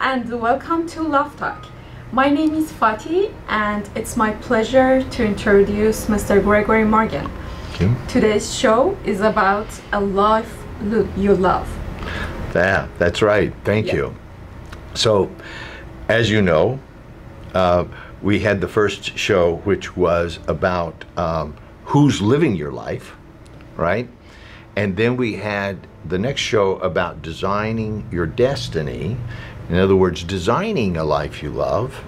and welcome to Love Talk. My name is Fatih and it's my pleasure to introduce Mr. Gregory Morgan. Okay. Today's show is about a life you love. Yeah, that's right. Thank you. So, as you know, we had the first show which was about who's living your life, right? And then we had the next show about designing your destiny. In other words, designing a life you love.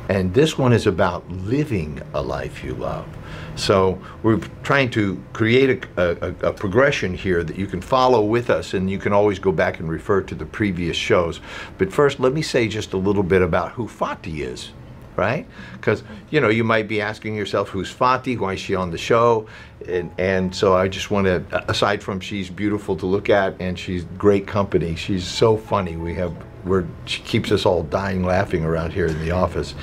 And this one is about living a life you love. So we're trying to create a progression here that you can follow with us, and you can always go back and refer to the previous shows. But first, let me say just a little bit about who Fatih is, right? Because, you know, you might be asking yourself, who's Fatih? Why is she on the show? And so I just want to, aside from she's beautiful to look at and she's great company, she's so funny. She keeps us all dying laughing around here in the office.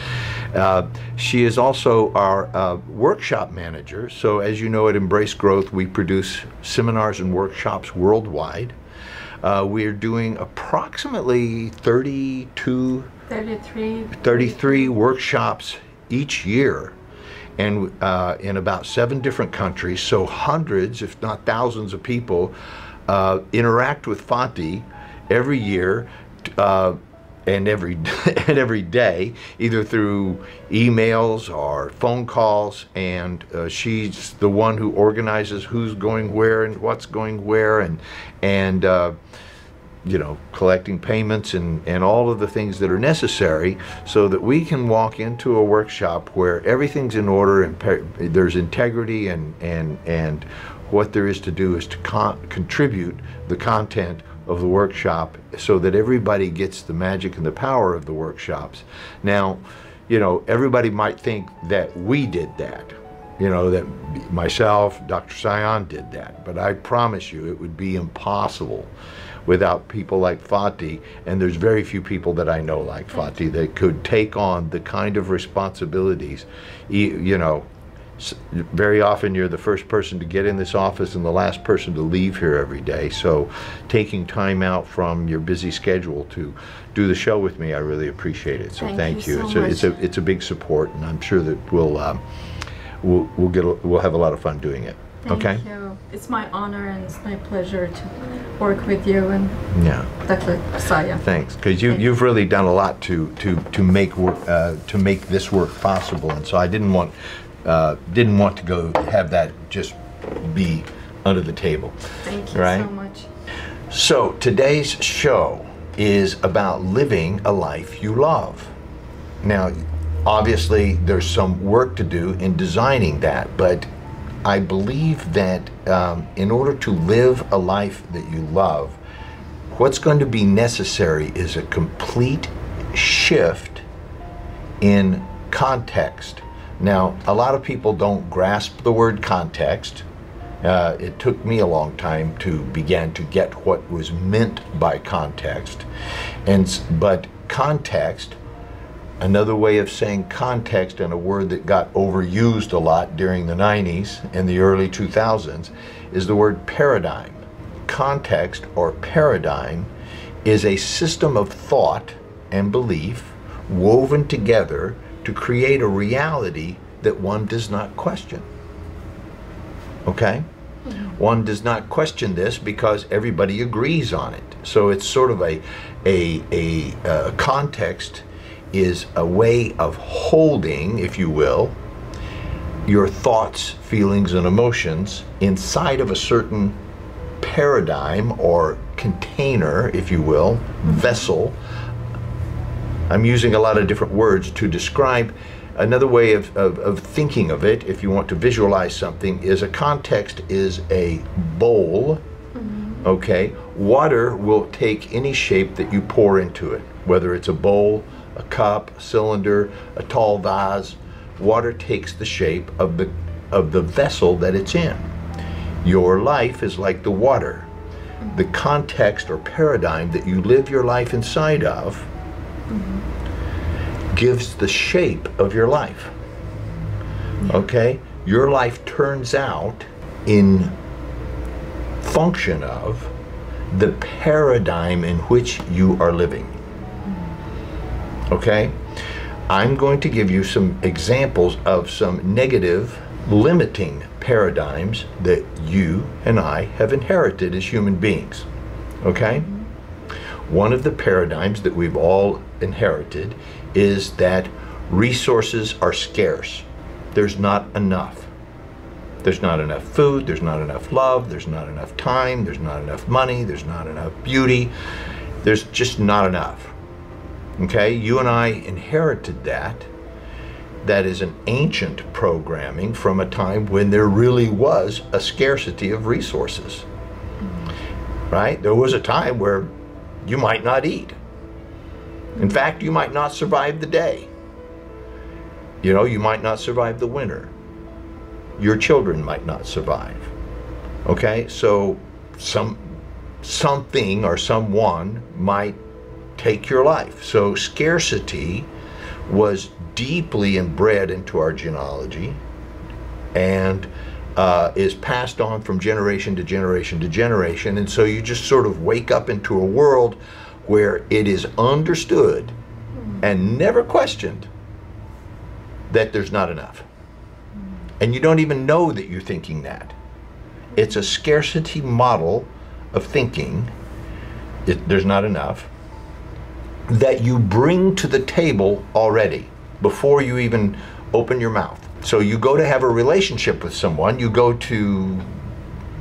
She is also our workshop manager. So as you know, at Embrace Growth, we produce seminars and workshops worldwide. We are doing approximately 33 workshops each year, and in about 7 different countries. So hundreds, if not thousands of people interact with Fatih every year and every day, either through emails or phone calls, and she's the one who organizes who's going where and what's going where, and you know, collecting payments and all of the things that are necessary so that we can walk into a workshop where everything's in order and there's integrity, and what there is to do is to contribute the content of the workshop so that everybody gets the magic and the power of the workshops. Now, you know, everybody might think that we did that, you know, that myself, Dr. Sayan did that, but I promise you it would be impossible without people like Fatih, and there's very few people that I know like Fatih that could take on the kind of responsibilities. You know, very often you're the first person to get in this office and the last person to leave here every day. So taking time out from your busy schedule to do the show with me, I really appreciate it. So thank you. So it's a big support, and I'm sure that we'll have a lot of fun doing it. Thank you. It's my honor and it's my pleasure to work with you and Dr. Sayan. Thanks, because you've really done a lot to make this work possible, and so I didn't want to go have that just be under the table. Thank you so much. So today's show is about living a life you love. Now, obviously, there's some work to do in designing that, but I believe that in order to live a life that you love, what's going to be necessary is a complete shift in context. Now, a lot of people don't grasp the word context. It took me a long time to begin to get what was meant by context. But context, another way of saying context, and a word that got overused a lot during the 90s and the early 2000s, is the word paradigm. Context, or paradigm, is a system of thought and belief woven together to create a reality that one does not question. Okay? One does not question this because everybody agrees on it. So it's sort of a context is a way of holding, if you will, your thoughts, feelings, and emotions inside of a certain paradigm or container, if you will, vessel. I'm using a lot of different words to describe. Another way of thinking of it, if you want to visualize something, is a context is a bowl. Okay? Water will take any shape that you pour into it, whether it's a bowl, a cup, a cylinder, a tall vase. Water takes the shape of the vessel that it's in. Your life is like the water. The context or paradigm that you live your life inside of gives the shape of your life. Okay? Your life turns out in function of the paradigm in which you are living. Okay? I'm going to give you some examples of some negative, limiting paradigms that you and I have inherited as human beings. Okay? One of the paradigms that we've all inherited is that resources are scarce. There's not enough. There's not enough food, there's not enough love, there's not enough time, there's not enough money, there's not enough beauty. There's just not enough. Okay? You and I inherited that. That is an ancient programming from a time when there really was a scarcity of resources. Right? There was a time where you might not eat. In fact, you might not survive the day. You know, you might not survive the winter. Your children might not survive. Okay? So something or someone might take your life. So scarcity was deeply inbred into our genealogy and is passed on from generation to generation to generation. And so you just sort of wake up into a world where it is understood and never questioned that there's not enough. And you don't even know that you're thinking that. It's a scarcity model of thinking, there's not enough, that you bring to the table already before you even open your mouth. So you go to have a relationship with someone, you go to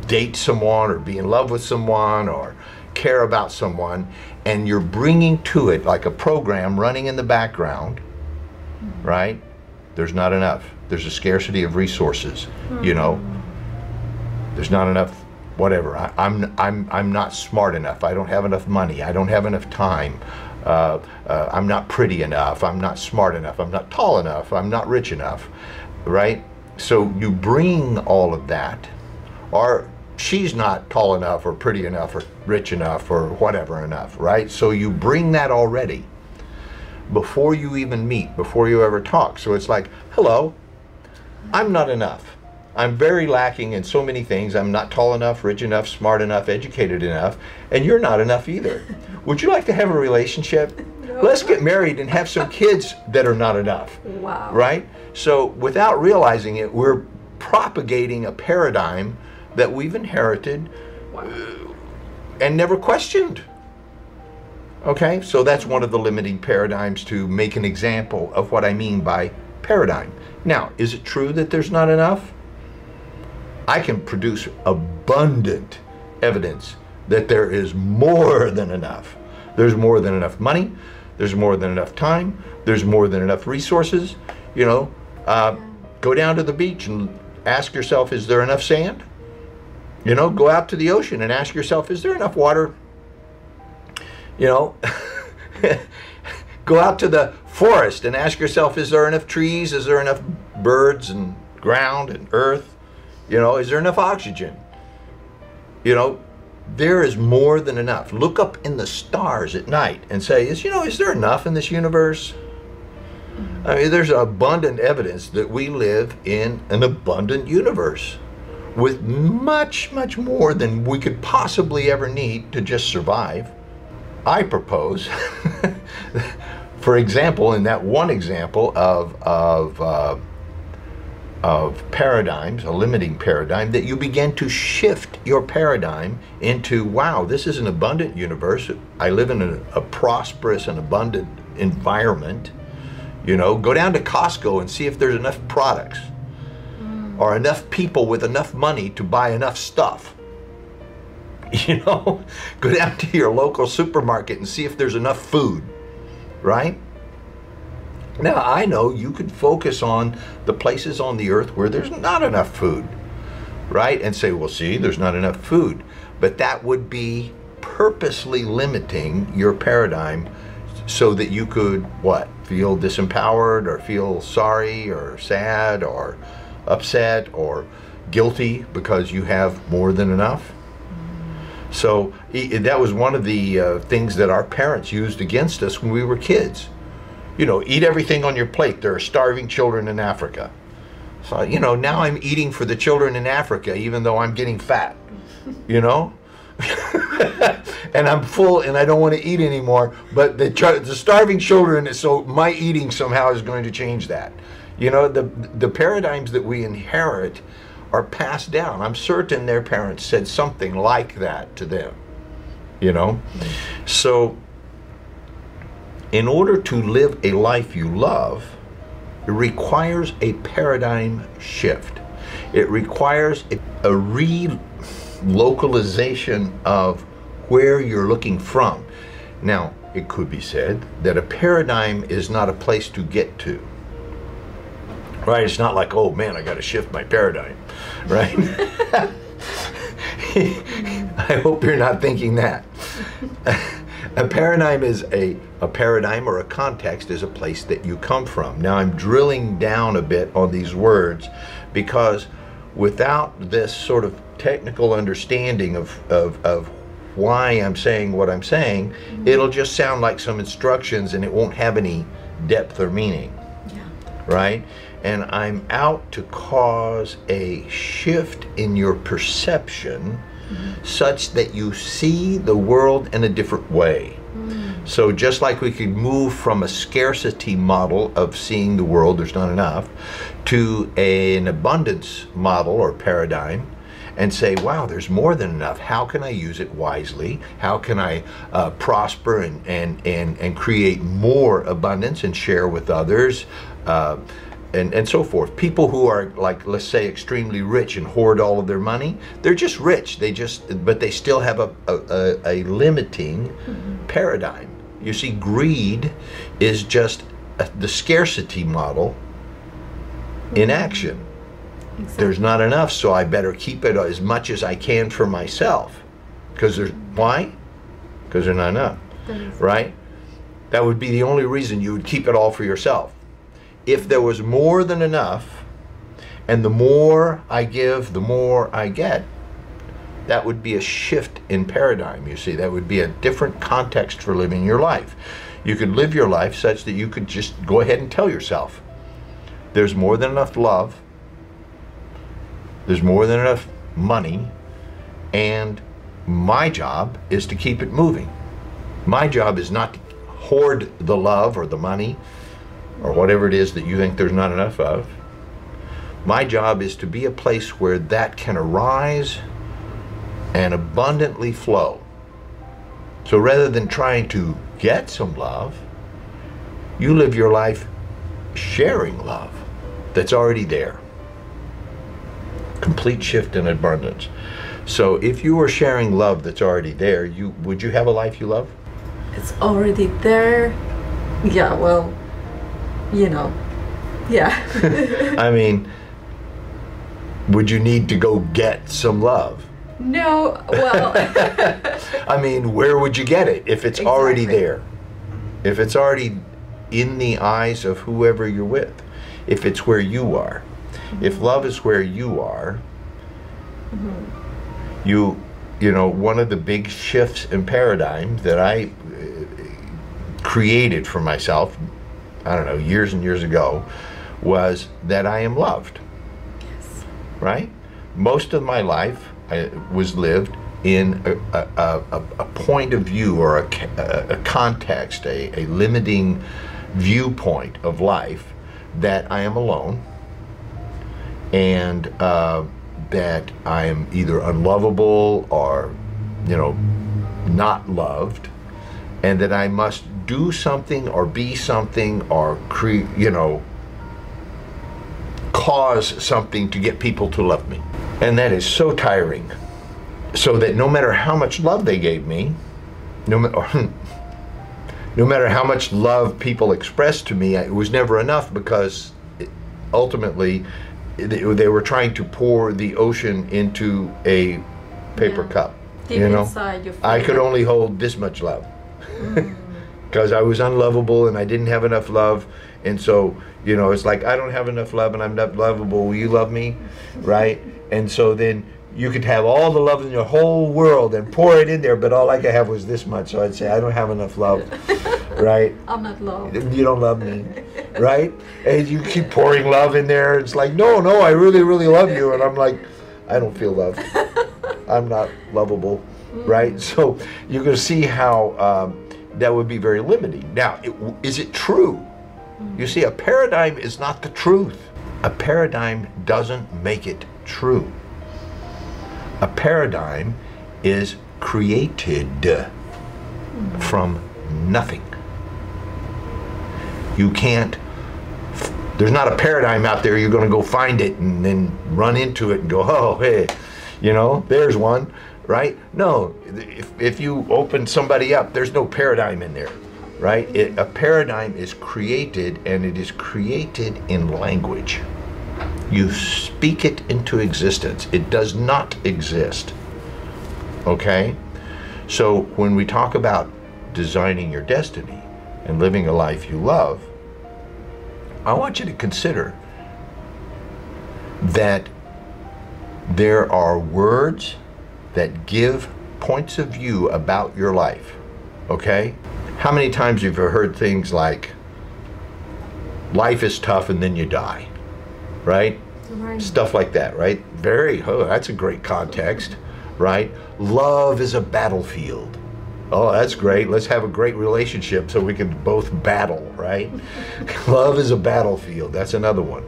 date someone or be in love with someone or care about someone, and you're bringing to it like a program running in the background, right? There's not enough. There's a scarcity of resources, you know. There's not enough, whatever. I'm not smart enough. I don't have enough money. I don't have enough time. I'm not pretty enough. I'm not smart enough. I'm not tall enough. I'm not rich enough, right? So you bring all of that, or she's not tall enough or pretty enough or rich enough or whatever enough, right? So you bring that already before you even meet, before you ever talk. So it's like, hello, I'm not enough. I'm very lacking in so many things. I'm not tall enough, rich enough, smart enough, educated enough, and you're not enough either. Would you like to have a relationship? No. Let's get married and have some kids that are not enough. Wow. Right? So without realizing it, we're propagating a paradigm that we've inherited and never questioned. Okay? So that's one of the limiting paradigms, to make an example of what I mean by paradigm. Now, is it true that there's not enough? I can produce abundant evidence that there is more than enough. There's more than enough money. There's more than enough time. There's more than enough resources. You know, go down to the beach and ask yourself, is there enough sand? You know, go out to the ocean and ask yourself, is there enough water? You know, go out to the forest and ask yourself, is there enough trees? Is there enough birds and ground and earth? You know, is there enough oxygen? You know, there is more than enough. Look up in the stars at night and say, is there enough in this universe? I mean, there's abundant evidence that we live in an abundant universe with much, much more than we could possibly ever need to just survive. I propose, for example, in that one example of paradigms, a limiting paradigm, that you begin to shift your paradigm into, wow, this is an abundant universe. I live in a prosperous and abundant environment. You know, go down to Costco and see if there's enough products or enough people with enough money to buy enough stuff. You know, go down to your local supermarket and see if there's enough food, right? Now, I know you could focus on the places on the earth where there's not enough food, right? And say, well, see, there's not enough food. But that would be purposely limiting your paradigm so that you could, what, feel disempowered or feel sorry or sad or upset or guilty because you have more than enough. So that was one of the things that our parents used against us when we were kids. You know, eat everything on your plate. There are starving children in Africa. So, you know, now I'm eating for the children in Africa, even though I'm getting fat, you know? and I'm full and I don't want to eat anymore. But the starving children, so my eating somehow is going to change that. You know, the paradigms that we inherit are passed down. I'm certain their parents said something like that to them. You know, so in order to live a life you love, it requires a paradigm shift. It requires a relocalization of where you're looking from. Now, it could be said that a paradigm is not a place to get to. Right? It's not like, oh man, I got to shift my paradigm. Right? I hope you're not thinking that. A paradigm is a paradigm, or a context is a place that you come from. Now I'm drilling down a bit on these words because without this sort of technical understanding of why I'm saying what I'm saying, it'll just sound like some instructions and it won't have any depth or meaning. Yeah. Right? And I'm out to cause a shift in your perception such that you see the world in a different way. So just like we could move from a scarcity model of seeing the world, there's not enough, to an abundance model or paradigm, and say, wow, there's more than enough. How can I use it wisely? How can I prosper and create more abundance and share with others? And so forth. People who are, like, let's say, extremely rich and hoard all of their money, they're just rich. But they still have a limiting paradigm. You see, greed is just the scarcity model in action. Exactly. There's not enough, so I better keep it as much as I can for myself. Why? Because there's not enough, right? That would be the only reason you would keep it all for yourself. If there was more than enough, and the more I give, the more I get, that would be a shift in paradigm, you see. That would be a different context for living your life. You could live your life such that you could just go ahead and tell yourself, there's more than enough love, there's more than enough money, and my job is to keep it moving. My job is not to hoard the love or the money, or whatever it is that you think there's not enough of. My job is to be a place where that can arise and abundantly flow. So rather than trying to get some love, you live your life sharing love that's already there. Complete shift in abundance. So if you were sharing love that's already there, would you have a life you love? It's already there. Yeah, well, you know, yeah. I mean, would you need to go get some love? No, well. I mean, where would you get it if it's already there? If it's already in the eyes of whoever you're with, if it's where you are. If love is where you are, you know, one of the big shifts in paradigm that I created for myself, I don't know, years and years ago, was that I am loved. Yes. Right? Most of my life was lived in a point of view, or a context, a limiting viewpoint of life, that I am alone, and that I am either unlovable or, you know, not loved, and that I must do something or be something or cause something to get people to love me. And that is so tiring. So that no matter how much love they gave me, no matter how much love people expressed to me, it was never enough, because ultimately they were trying to pour the ocean into a paper cup. Deep inside, you feel I could only hold this much love. Because I was unlovable and I didn't have enough love, and so, you know, it's like, I don't have enough love and I'm not lovable, will you love me? Right? And so then you could have all the love in your whole world and pour it in there, but all I could have was this much, so I'd say, I don't have enough love. Right? I'm not loved. You don't love me. Right? And you keep pouring love in there, it's like, no, I really, really love you, and I'm like, I don't feel loved. I'm not lovable. right? So you're going to see how that would be very limiting. Now, is it true? You see, a paradigm is not the truth. A paradigm doesn't make it true. A paradigm is created from nothing. You can't, there's not a paradigm out there you're going to go find it and then run into it and go, oh, hey, you know, there's one, right? No, if you open somebody up, there's no paradigm in there, right? A paradigm is created, and it is created in language. You speak it into existence. It does not exist, okay? So when we talk about designing your destiny and living a life you love, I want you to consider that there are words that give points of view about your life, okay? How many times have you heard things like, life is tough and then you die, right? Right. Stuff like that, right? That's a great context, right? Love is a battlefield. Oh, that's great. Let's have a great relationship so we can both battle, right? Love is a battlefield. That's another one.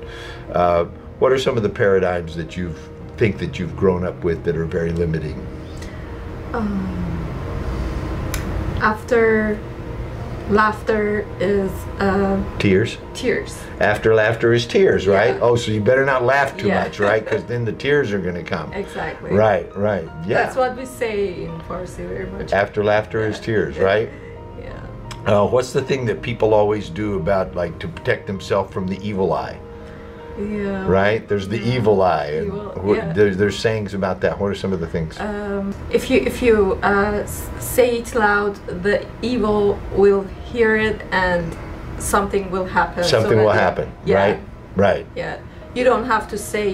What are some of the paradigms that you think that you've grown up with that are very limiting? After laughter is Tears? tears. After laughter is tears, right? Yeah. Oh, so you better not laugh too Yeah. much, right? Because then the tears are going to come. Exactly. Right, yeah. That's what we say in Farsi very much. After laughter is tears, right? Yeah. What's the thing that people always do about, like, to protect themselves from the evil eye? Yeah. Right? There's the evil eye. And Yeah. there's sayings about that. What are some of the things? If you say it loud, the evil will hear it and something will happen. Something will happen, Yeah. right? Right. Yeah. You don't have to say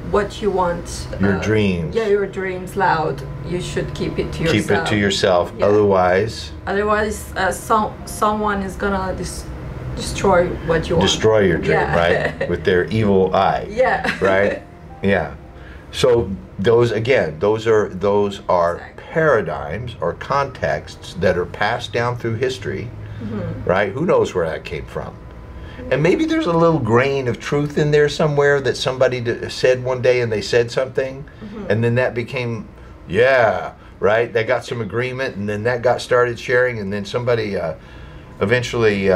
what you want. Your dreams. Yeah, your dreams loud. You should keep it to yourself. Keep it to yourself. Yeah. Otherwise, someone is gonna destroy what you want. destroy your dream, Yeah. right? With their evil eye. Yeah. Right? Yeah. So those are Exactly. paradigms or contexts that are passed down through history, right? Who knows where that came from? And maybe there's a little grain of truth in there somewhere that somebody said one day, and they said something, and then that became, right? They got some agreement, and then that got started sharing, and then somebody eventually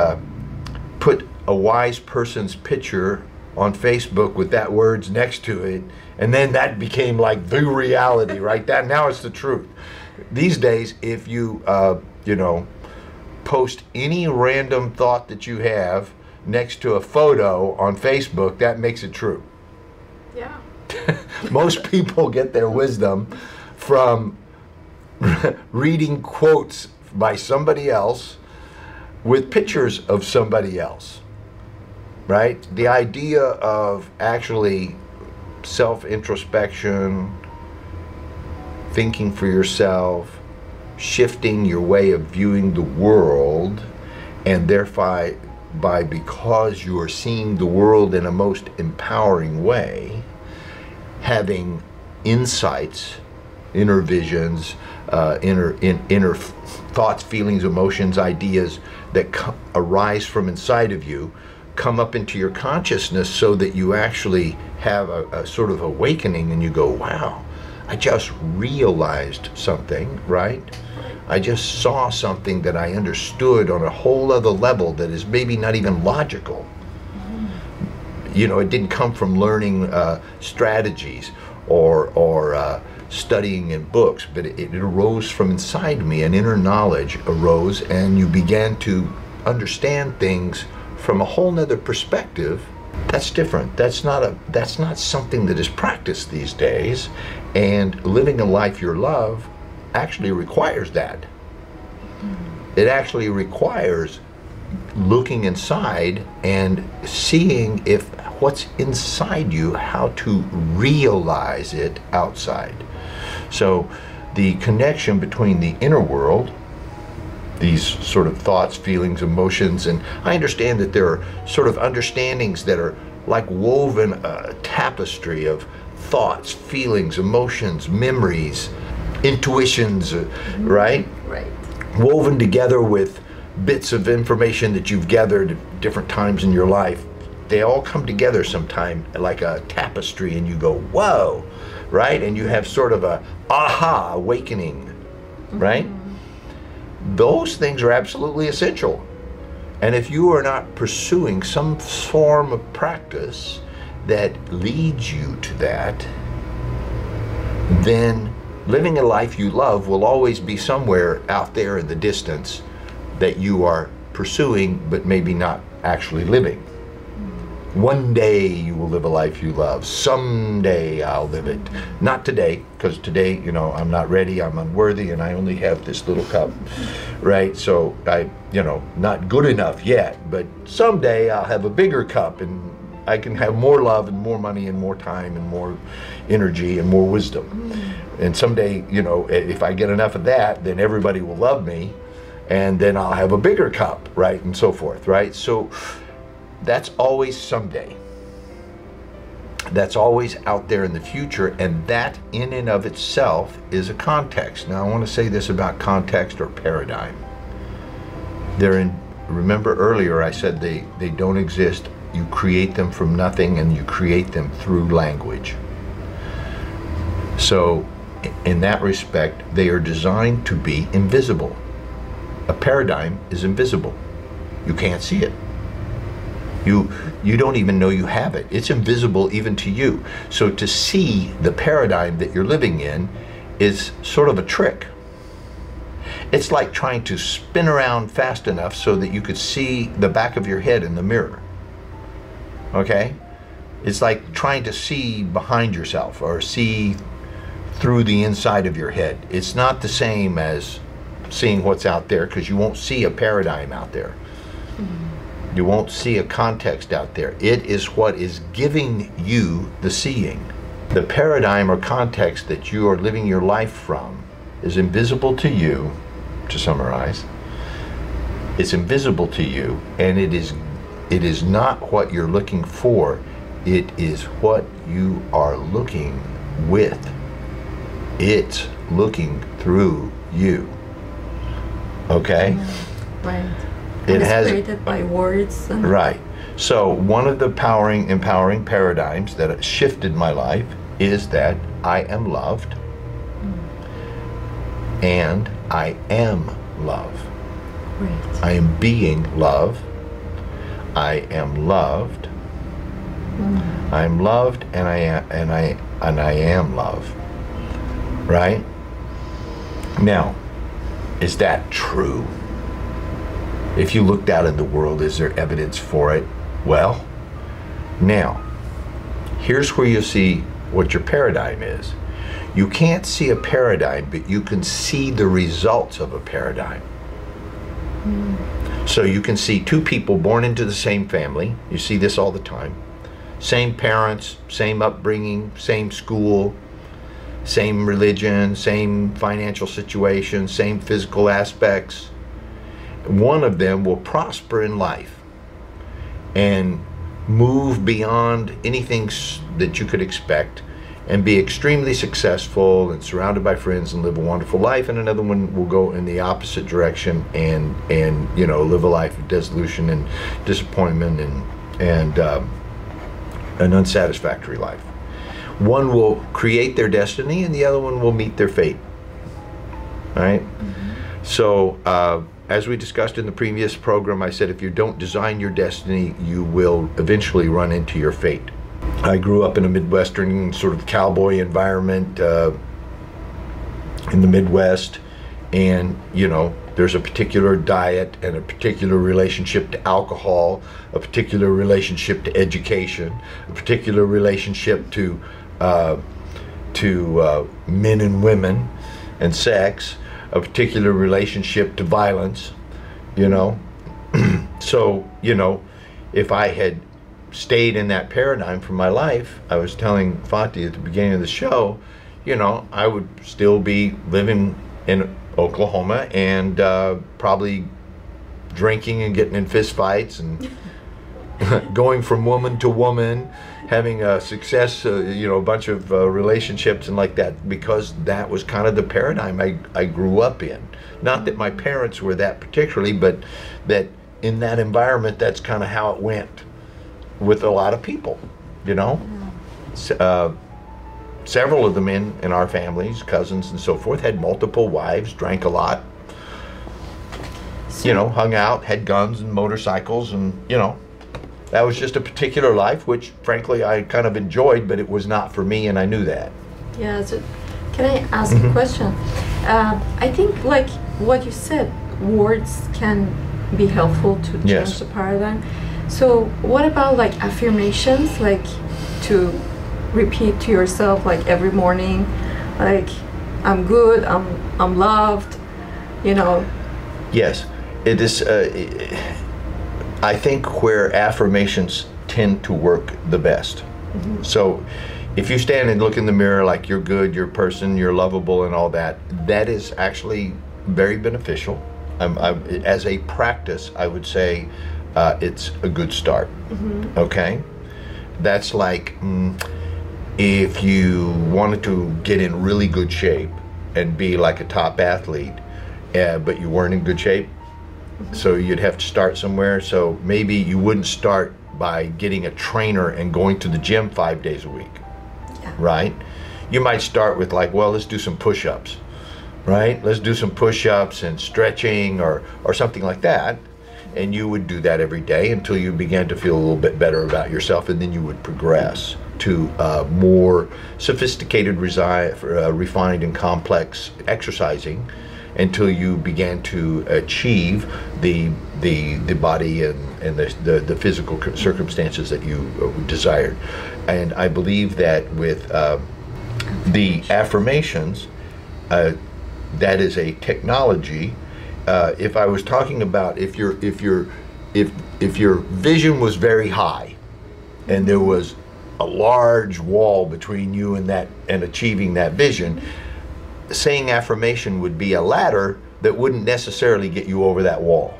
put a wise person's picture on Facebook with that words next to it, and then that became like the reality, right? That now it's the truth. These days, if you post any random thought that you have next to a photo on Facebook, that makes it true. Yeah. Most people get their wisdom from reading quotes by somebody else with pictures of somebody else, right? The idea of actually self-introspection, thinking for yourself, shifting your way of viewing the world, and thereby, because you are seeing the world in a most empowering way, having insights, inner visions, inner thoughts, feelings, emotions, ideas that arise from inside of you, come up into your consciousness so that you actually have a sort of awakening, and you go, wow, I just realized something, right? I just saw something that I understood on a whole other level that is maybe not even logical. You know, it didn't come from learning strategies or studying in books, but it arose from inside me. An inner knowledge arose, and you began to understand things from a whole nother perspective. That's different. That's not something that is practiced these days. And living a life you love actually requires that. It actually requires looking inside and seeing if what's inside you, how to realize it outside. So the connection between the inner world, these sort of thoughts, feelings, emotions, and I understand that there are sort of understandings that are like woven tapestry of thoughts, feelings, emotions, memories, intuitions, right? Right. Woven together with bits of information that you've gathered at different times in your life. They all come together sometime like a tapestry, and you go, whoa, right? And you have sort of a aha awakening, right? Those things are absolutely essential. And if you are not pursuing some form of practice that leads you to that, then living a life you love will always be somewhere out there in the distance that you are pursuing, but maybe not actually living. One day you will live a life you love. Someday I'll live it. Not today, because today, you know, I'm not ready, I'm unworthy, and I only have this little cup, right? So I, you know, not good enough yet, but someday I'll have a bigger cup, and I can have more love and more money and more time and more energy and more wisdom. And someday, you know, if I get enough of that, then everybody will love me, and then I'll have a bigger cup, right? And so forth, right? So that's always someday. That's always out there in the future, and that in and of itself is a context. Now I want to say this about context or paradigm. Remember earlier I said they don't exist. You create them from nothing, and you create them through language. So in that respect, they are designed to be invisible. A paradigm is invisible. You can't see it. You don't even know you have it. It's invisible even to you. So to see the paradigm that you're living in is sort of a trick. It's like trying to spin around fast enough so that you could see the back of your head in the mirror. Okay? It's like trying to see behind yourself or see through the inside of your head. It's not the same as seeing what's out there, because you won't see a paradigm out there. You won't see a context out there. It is what is giving you the seeing. The paradigm or context that you are living your life from is invisible to you, to summarize. It's invisible to you, and it is not what you're looking for. It is what you are looking with. It's looking through you. Okay? Right. It has created by words. Right. So one of the empowering paradigms that shifted my life is that I am loved, and I am love. Right. I am being love. I am loved. I am loved, and I am love. Right? Now, is that true? If you looked out in the world, is there evidence for it? Well, now, here's where you see what your paradigm is. You can't see a paradigm, but you can see the results of a paradigm. So you can see two people born into the same family. You see this all the time. Same parents, same upbringing, same school, same religion, same financial situation, same physical aspects. One of them will prosper in life and move beyond anything that you could expect and be extremely successful and surrounded by friends and live a wonderful life, and another one will go in the opposite direction and you know, live a life of dissolution and disappointment and an unsatisfactory life. One will create their destiny, and the other one will meet their fate. All right? So as we discussed in the previous program, I said if you don't design your destiny, you will eventually run into your fate. I grew up in a Midwestern sort of cowboy environment in the Midwest, and you know, there's a particular diet and a particular relationship to alcohol, a particular relationship to education, a particular relationship to men and women and sex, a particular relationship to violence, you know. So, you know, if I had stayed in that paradigm for my life, I was telling Fati at the beginning of the show, you know, I would still be living in Oklahoma and probably drinking and getting in fist fights and going from woman to woman having a success, you know, a bunch of relationships and like that, because that was kind of the paradigm I grew up in. Not that my parents were that particularly, but that in that environment, that's kind of how it went with a lot of people, you know. Several of them in our families, cousins and so forth, had multiple wives, drank a lot, you know, hung out, had guns and motorcycles, and, you know, that was just a particular life, which frankly I kind of enjoyed, but it was not for me, and I knew that. Yeah, so can I ask a question? I think, like what you said, words can be helpful to change Yes. the paradigm. So what about like affirmations, like to repeat to yourself like every morning, like I'm good, I'm loved, you know? Yes, it is. I think where affirmations tend to work the best. So if you stand and look in the mirror like you're good, you're a person, you're lovable and all that, that is actually very beneficial. As a practice, I would say it's a good start. Okay? That's like if you wanted to get in really good shape and be like a top athlete, but you weren't in good shape, so you'd have to start somewhere. So maybe you wouldn't start by getting a trainer and going to the gym 5 days a week, right? You might start with like, well, let's do some push-ups, right? Let's do some push-ups and stretching or something like that. And you would do that every day until you began to feel a little bit better about yourself, and then you would progress to more sophisticated, refined and complex exercising until you began to achieve the body and the physical circumstances that you desired. And I believe that with the affirmations, that is a technology. If I was talking about if your vision was very high and there was a large wall between you and that and achieving that vision, saying affirmation would be a ladder that wouldn't necessarily get you over that wall,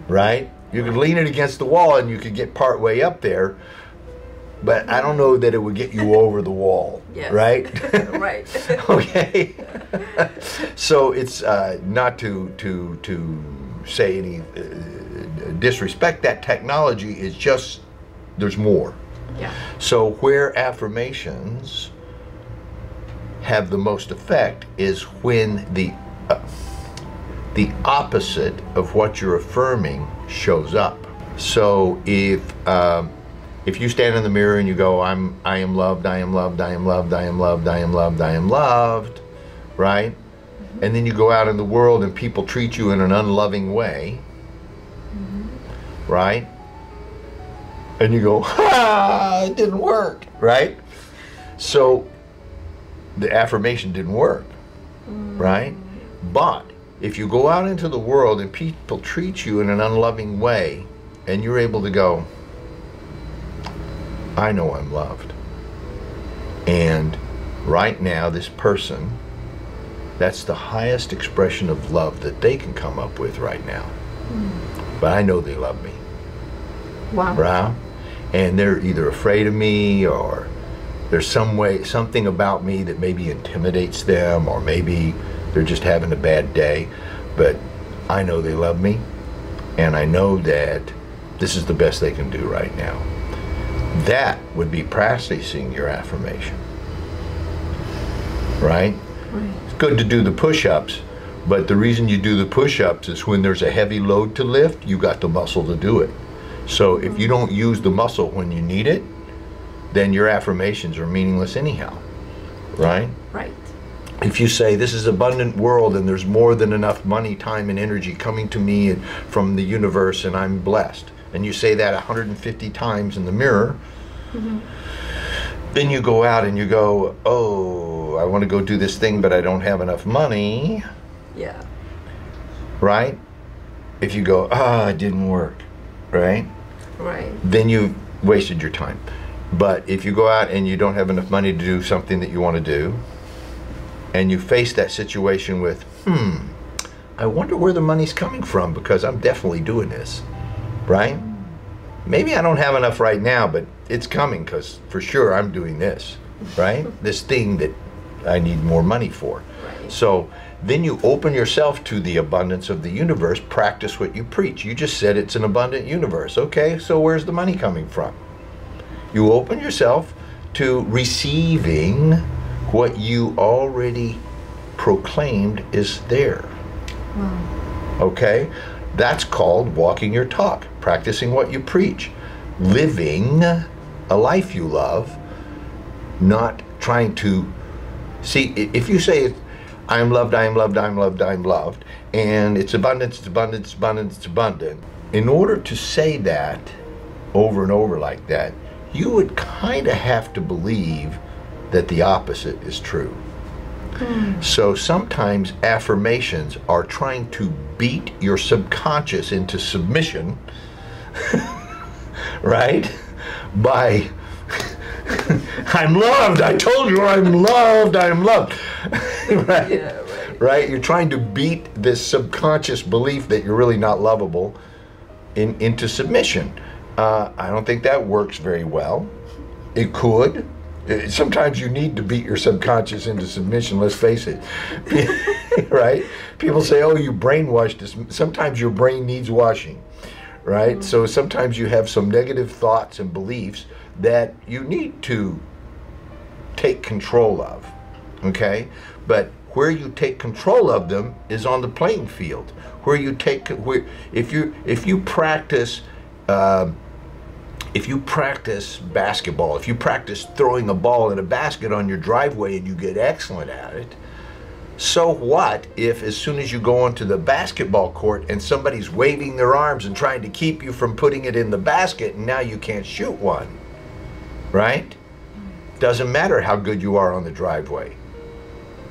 right? You could lean it against the wall and you could get part way up there, but I don't know that it would get you over the wall, right? Right. Okay. So it's not to say any disrespect that technology, is just there's more. Yeah. So where affirmations have the most effect is when the opposite of what you're affirming shows up. So if you stand in the mirror and you go, I am loved, I am loved, I am loved, I am loved, I am loved, I am loved, right? And then you go out in the world and people treat you in an unloving way, right? And you go, ha, it didn't work, right? So the affirmation didn't work, right? But if you go out into the world and people treat you in an unloving way, and you're able to go, I know I'm loved. And right now, this person, that's the highest expression of love that they can come up with right now. But I know they love me. Wow. Right? And they're either afraid of me, or there's something about me that maybe intimidates them, or maybe they're just having a bad day. But I know they love me, and I know that this is the best they can do right now. That would be practicing your affirmation, right? It's good to do the push-ups, but the reason you do the push-ups is when there's a heavy load to lift, you got the muscle to do it. So if you don't use the muscle when you need it, then your affirmations are meaningless anyhow, right? Right. If you say, this is an abundant world and there's more than enough money, time, and energy coming to me from the universe, and I'm blessed, and you say that 150 times in the mirror, then you go out and you go, oh, I want to go do this thing, but I don't have enough money. Yeah. Right? If you go, it didn't work, right? Right. Then you've wasted your time. But if you go out and you don't have enough money to do something that you want to do, and you face that situation with, I wonder where the money's coming from, because I'm definitely doing this, right? Maybe I don't have enough right now, but it's coming, because for sure I'm doing this, right? This thing that I need more money for. Right. So then you open yourself to the abundance of the universe, practice what you preach. You just said it's an abundant universe. Okay, so where's the money coming from? You open yourself to receiving what you already proclaimed is there. Wow. Okay? That's called walking your talk, practicing what you preach, living a life you love, not trying to see. If you say, I am loved, I am loved, I am loved, I am loved, and it's abundance, it's abundance, it's abundance, it's abundant. In order to say that over and over like that, you would kind of have to believe that the opposite is true. So sometimes affirmations are trying to beat your subconscious into submission, right? By, I'm loved, I told you I'm loved, I'm loved. Right? Yeah, right. Right? You're trying to beat this subconscious belief that you're really not lovable into submission. I don't think that works very well. It could. Sometimes you need to beat your subconscious into submission, let's face it. Right? People say, oh, you brainwashed us. Sometimes your brain needs washing, right? So sometimes you have some negative thoughts and beliefs that you need to take control of, okay? But where you take control of them is on the playing field. If you practice basketball, if you practice throwing a ball in a basket on your driveway and you get excellent at it, so what if as soon as you go onto the basketball court and somebody's waving their arms and trying to keep you from putting it in the basket and now you can't shoot one, right? Doesn't matter how good you are on the driveway,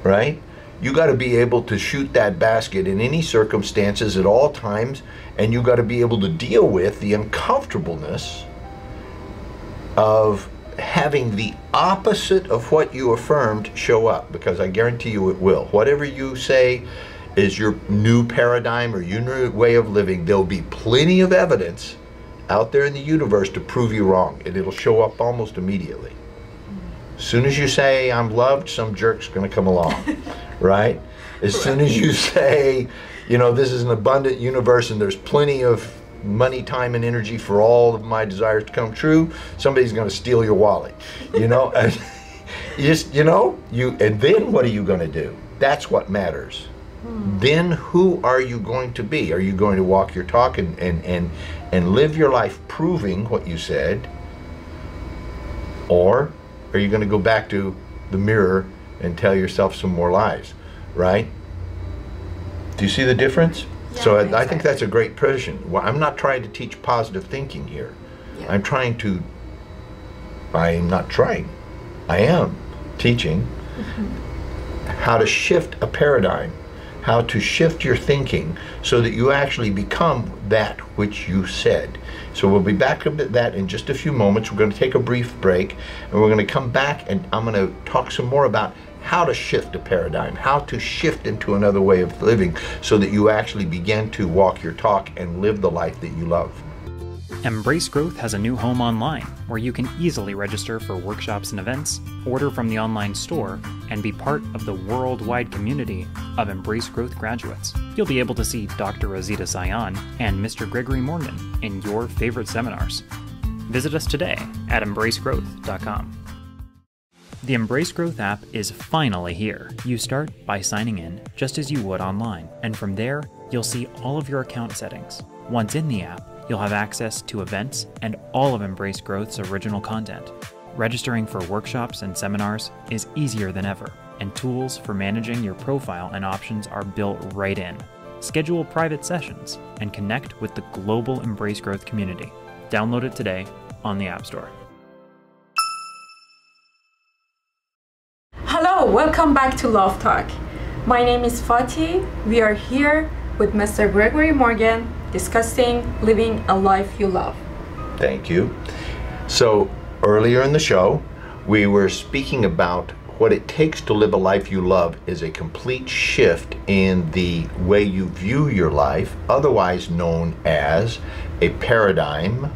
right? You got to be able to shoot that basket in any circumstances at all times, and you got to be able to deal with the uncomfortableness of having the opposite of what you affirmed show up, because I guarantee you it will. Whatever you say is your new paradigm or your new way of living, there'll be plenty of evidence out there in the universe to prove you wrong, and it'll show up almost immediately. As soon as you say, I'm loved, some jerk's going to come along, right? As soon as you say, you know, this is an abundant universe and there's plenty of money, time, and energy for all of my desires to come true, somebody's going to steal your wallet, you know? And and then what are you going to do? That's what matters. Then who are you going to be? Are you going to walk your talk and live your life proving what you said? Or are you going to go back to the mirror and tell yourself some more lies, right? Do you see the difference? Yeah, So exactly. I think that's a great position. Well, I'm not trying to teach positive thinking here. Yeah. I am teaching how to shift a paradigm, how to shift your thinking so that you actually become that which you said. So we'll be back to that in just a few moments. We're going to take a brief break, and we're going to come back and I'm going to talk some more about how to shift a paradigm, how to shift into another way of living so that you actually begin to walk your talk and live the life that you love. Embrace Growth has a new home online where you can easily register for workshops and events, order from the online store, and be part of the worldwide community of Embrace Growth graduates. You'll be able to see Dr. Azita Sayan and Mr. Gregory Morgan in your favorite seminars. Visit us today at embracegrowth.com. The Embrace Growth app is finally here. You start by signing in just as you would online, and from there, you'll see all of your account settings. Once in the app, you'll have access to events and all of Embrace Growth's original content. Registering for workshops and seminars is easier than ever, and tools for managing your profile and options are built right in. Schedule private sessions and connect with the global Embrace Growth community. Download it today on the App Store. Hello, welcome back to Love Talk. My name is Fatih. We are here with Mr. Gregory Morgan discussing living a life you love. Thank you. So earlier in the show, we were speaking about what it takes to live a life you love is a complete shift in the way you view your life, otherwise known as a paradigm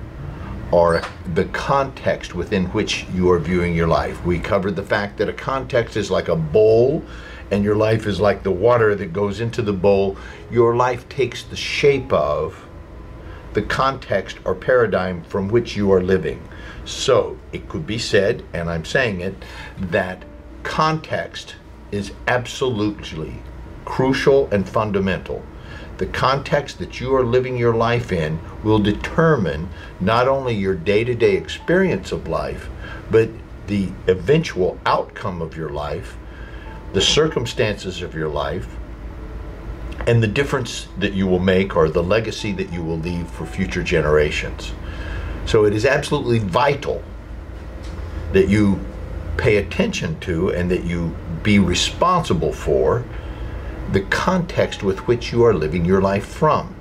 are the context within which you are viewing your life. We covered the fact that a context is like a bowl, and your life is like the water that goes into the bowl. Your life takes the shape of the context or paradigm from which you are living. So it could be said, and I'm saying it, that context is absolutely crucial and fundamental. The context that you are living your life in will determine not only your day-to-day experience of life, but the eventual outcome of your life, the circumstances of your life, and the difference that you will make, or the legacy that you will leave for future generations. So it is absolutely vital that you pay attention to and that you be responsible for the context with which you are living your life from.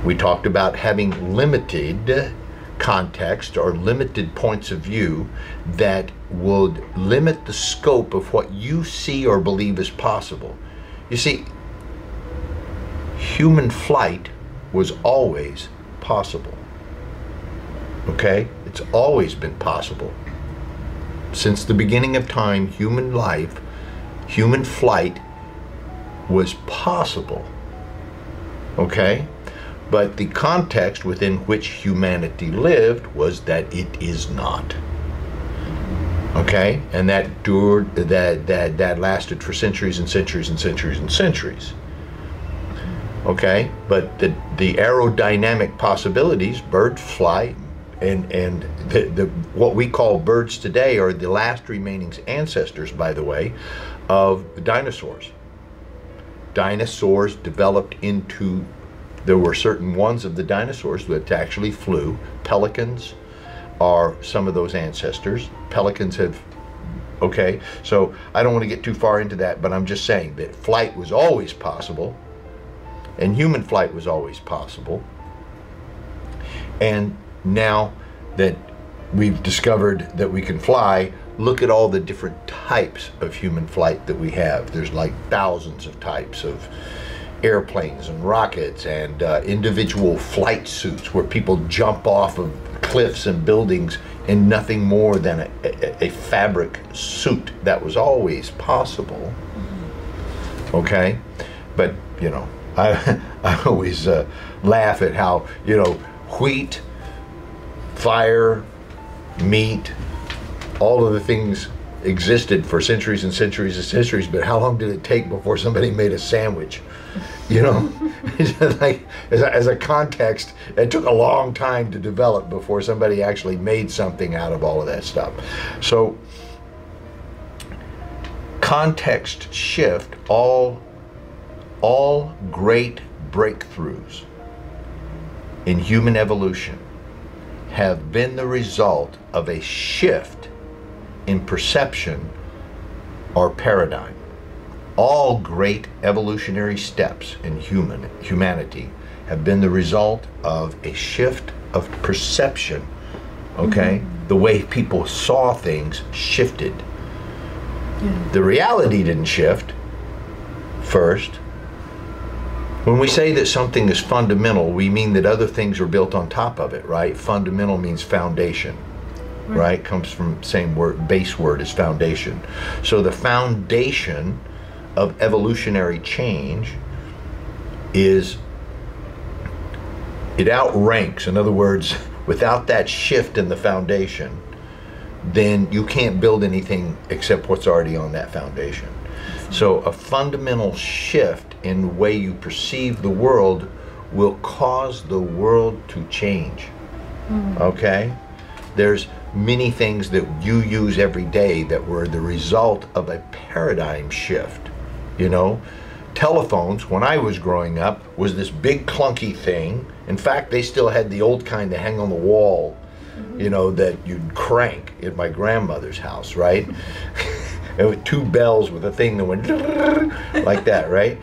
We talked about having limited context or limited points of view that would limit the scope of what you see or believe is possible. You see, human flight was always possible. Okay? It's always been possible. Since the beginning of time, human life, human flight was possible. Okay? But the context within which humanity lived was that it is not. Okay? And that lasted for centuries and centuries and centuries and centuries. Okay? But the aerodynamic possibilities, birds fly, and what we call birds today are the last remaining ancestors, by the way, of the dinosaurs. Dinosaurs developed into, there were certain ones of the dinosaurs that actually flew. Pelicans are some of those ancestors. Pelicans have, okay, so I don't want to get too far into that, but I'm just saying that flight was always possible, and human flight was always possible. And now that we've discovered that we can fly, look at all the different types of human flight that we have. There's like thousands of types of airplanes and rockets and individual flight suits where people jump off of cliffs and buildings in nothing more than a fabric suit. That was always possible. Okay? But, you know, I always laugh at how, you know, wheat, fire, meat, all of the things existed for centuries and centuries and centuries, but how long did it take before somebody made a sandwich? You know, like as a context, it took a long time to develop before somebody actually made something out of all of that stuff. So context shift, all great breakthroughs in human evolution have been the result of a shift in perception or paradigm. All great evolutionary steps in humanity have been the result of a shift of perception. Okay? The way people saw things shifted. The reality didn't shift first. When we say that something is fundamental, we mean that other things are built on top of it, right? Fundamental means foundation, right? Comes from the same word, base word as foundation. So the foundation of evolutionary change is, it outranks. In other words, without that shift in the foundation, then you can't build anything except what's already on that foundation. So a fundamental shift in the way you perceive the world will cause the world to change. Okay? There's many things that you use every day that were the result of a paradigm shift. You know, telephones, when I was growing up, was this big clunky thing. In fact, they still had the old kind that hang on the wall, you know, that you'd crank at my grandmother's house, right? And with two bells with a thing that went like that, right?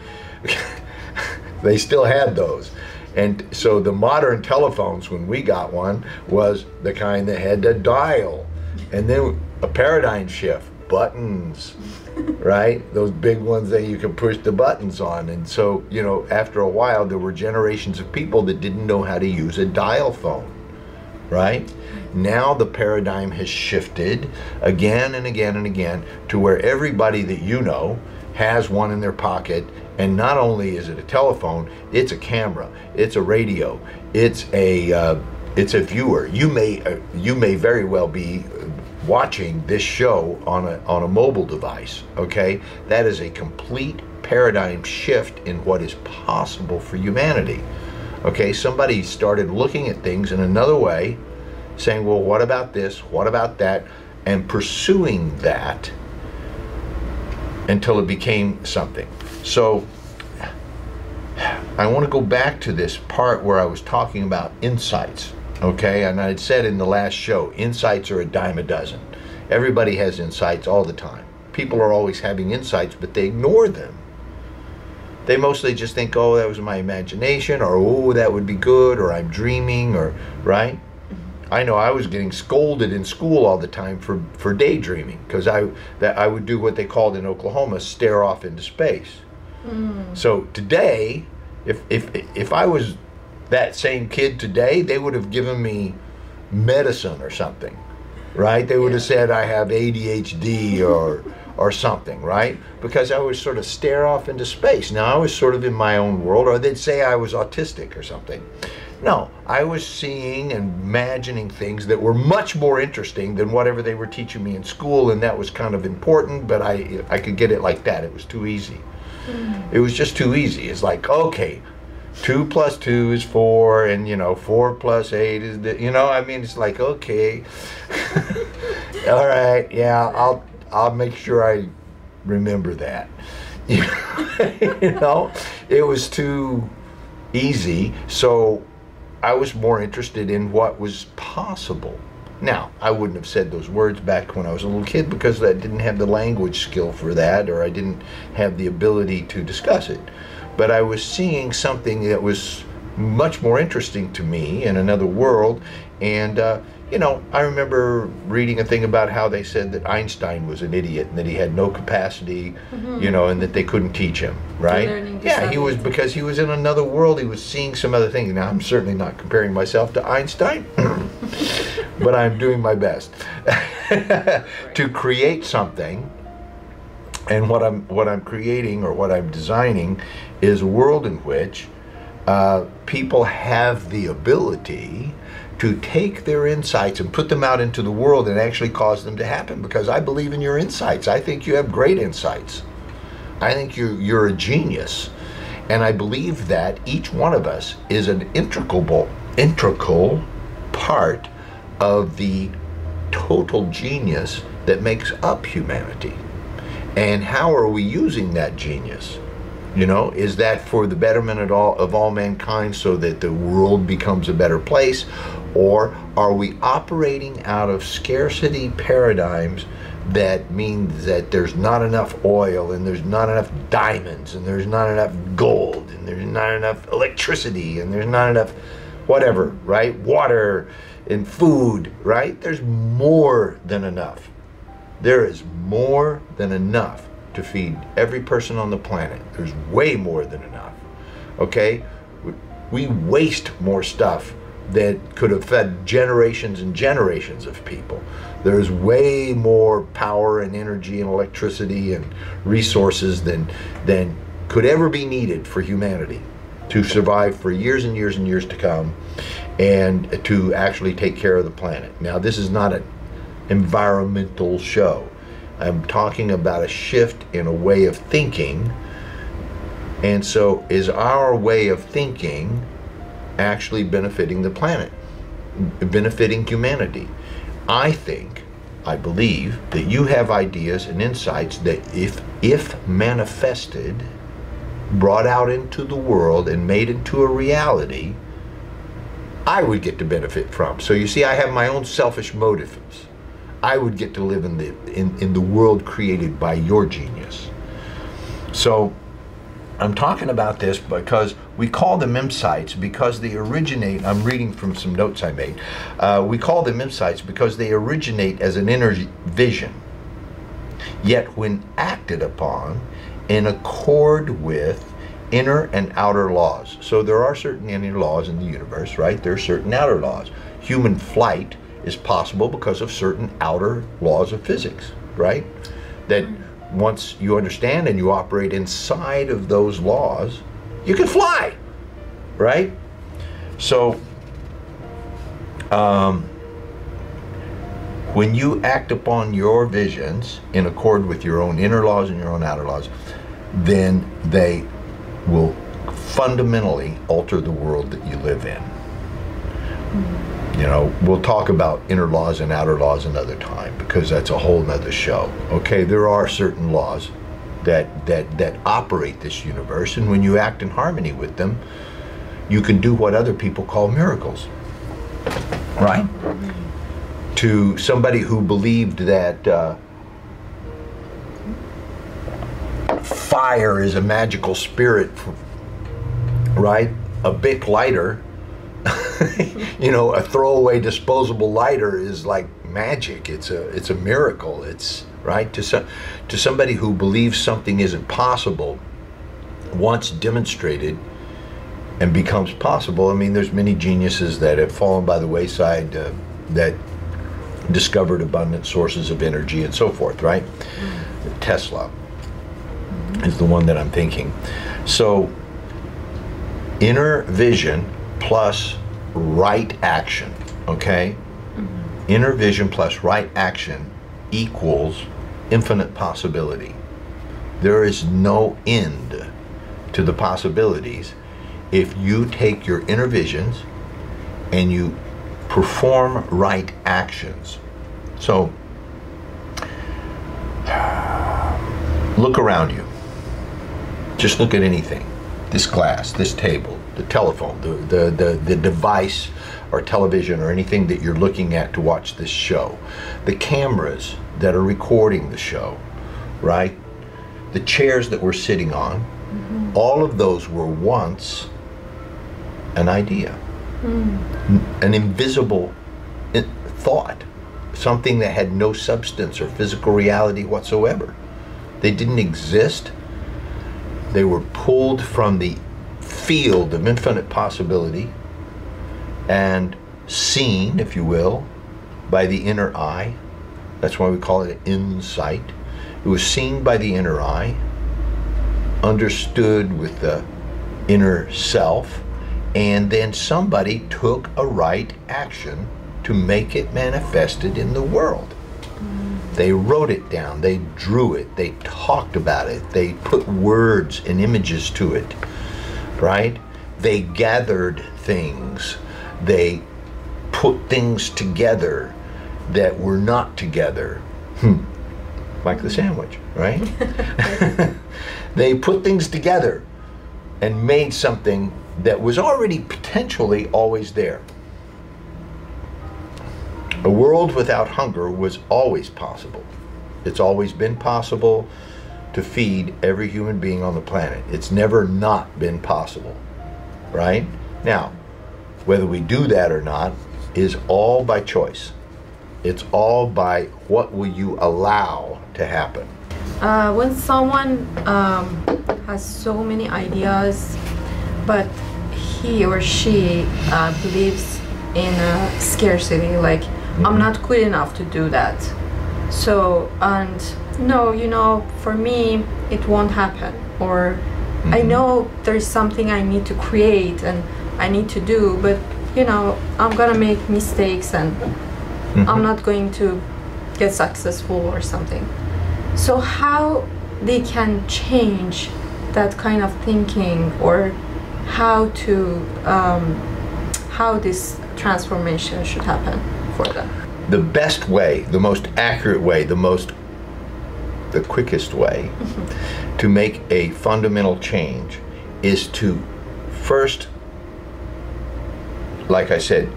They still had those. And so the modern telephones, when we got one, was the kind that had to dial. And then a paradigm shift. buttons, right? Those big ones that you can push the buttons on. And so, you know, after a while, there were generations of people that didn't know how to use a dial phone, right? Now the paradigm has shifted again and again and again to where everybody that you know has one in their pocket. And not only is it a telephone, it's a camera, it's a radio, it's a viewer. You may very well be watching this show on a mobile device. Okay, that is a complete paradigm shift in what is possible for humanity. Okay, somebody started looking at things in another way, saying, well, what about this? What about that? And pursuing that until it became something. So I want to go back to this part where I was talking about insights. Okay, and I had said in the last show, insights are a dime a dozen. Everybody has insights all the time. People are always having insights, but they ignore them. They mostly just think, oh, that was my imagination, or oh, that would be good, or I'm dreaming, or right? I know I was getting scolded in school all the time for daydreaming, because I would do what they called in Oklahoma, stare off into space. So today, if I was that same kid today, they would have given me medicine or something, right? They would have said I have ADHD or something, right? Because I would sort of stare off into space. Now I was sort of in my own world, or they'd say I was autistic or something. No, I was seeing and imagining things that were much more interesting than whatever they were teaching me in school, and that was kind of important, but I could get it like that. It was too easy. It was just too easy. It's like, okay, 2 + 2 is 4, and you know, 4 + 8 is you know, I mean, it's like, okay, all right, yeah, I'll make sure I remember that. You know, it was too easy. So I was more interested in what was possible. Now, I wouldn't have said those words back when I was a little kid because I didn't have the language skill for that, or I didn't have the ability to discuss it. But I was seeing something that was much more interesting to me in another world. And, you know, I remember reading a thing about how they said that Einstein was an idiot and that he had no capacity, you know, and that they couldn't teach him, right? Yeah, he was, because he was in another world. He was seeing some other things. Now, I'm certainly not comparing myself to Einstein, but I'm doing my best to create something. And what I'm creating, or what I'm designing, is a world in which people have the ability to take their insights and put them out into the world and actually cause them to happen. Because I believe in your insights. I think you have great insights. I think you're a genius. And I believe that each one of us is an integral part of the total genius that makes up humanity. And how are we using that genius? You know, is that for the betterment of all mankind, so that the world becomes a better place? Or are we operating out of scarcity paradigms that means that there's not enough oil, and there's not enough diamonds, and there's not enough gold, and there's not enough electricity, and there's not enough whatever, right? Water and food, right? There's more than enough. There is more than enough to feed every person on the planet. There's way more than enough, okay? We waste more stuff that could have fed generations and generations of people. There's way more power and energy and electricity and resources than could ever be needed for humanity to survive for years and years and years to come, and to actually take care of the planet. Now, this is not an environmental show. I'm talking about a shift in a way of thinking. And so, is our way of thinking actually benefiting the planet, benefiting humanity? I believe that you have ideas and insights that if manifested, brought out into the world and made into a reality, I would get to benefit from. So you see, I have my own selfish motives. I would get to live in the world created by your genius. So I'm talking about this because we call them insights because they originate. I'm reading from some notes I made. We call them insights because they originate as an inner vision. yet when acted upon in accord with inner and outer laws. So there are certain inner laws in the universe, right? There are certain outer laws. Human flight is possible because of certain outer laws of physics, right? That once you understand and you operate inside of those laws, you can fly, right? So when you act upon your visions in accord with your own inner laws and your own outer laws, then they will fundamentally alter the world that you live in. You know, we'll talk about inner laws and outer laws another time, because that's a whole nother show. Okay, there are certain laws that operate this universe, and when you act in harmony with them, you can do what other people call miracles, right? To somebody who believed that fire is a magical spirit, right? A Bic lighter, you know, a throwaway disposable lighter is like magic. It's a miracle. It's right to somebody who believes something isn't possible, once demonstrated and becomes possible. I mean, there's many geniuses that have fallen by the wayside that discovered abundant sources of energy and so forth, right? Tesla is the one that I'm thinking. So inner vision plus right action, okay? Inner vision plus right action equals infinite possibility. There is no end to the possibilities if you take your inner visions and you perform right actions. So look around you. Just look at anything. This glass, this table, the telephone, the device or television or anything that you're looking at to watch this show. The cameras that are recording the show, right? The chairs that we're sitting on, all of those were once an idea, an invisible thought, something that had no substance or physical reality whatsoever. They didn't exist. They were pulled from the field of infinite possibility and seen, if you will, by the inner eye. That's why we call it insight. It was seen by the inner eye, understood with the inner self, and then somebody took a right action to make it manifested in the world. They wrote it down, they drew it, they talked about it, they put words and images to it, right? They gathered things, they put things together that were not together. Like the sandwich, right? They put things together and made something that was already potentially always there. A world without hunger was always possible. It's always been possible to feed every human being on the planet. It's never not been possible, right? Now, whether we do that or not is all by choice. It's all by what will you allow to happen. When someone has so many ideas, but he or she believes in a scarcity, like, I'm not good enough to do that. So, and no, you know, for me, it won't happen. Or I know there's something I need to create and I need to do, but, you know, I'm gonna make mistakes and I'm not going to get successful or something. So how they can change that kind of thinking, or how to, how this transformation should happen for them? The best way, the most accurate way, the quickest way to make a fundamental change is to first, like I said,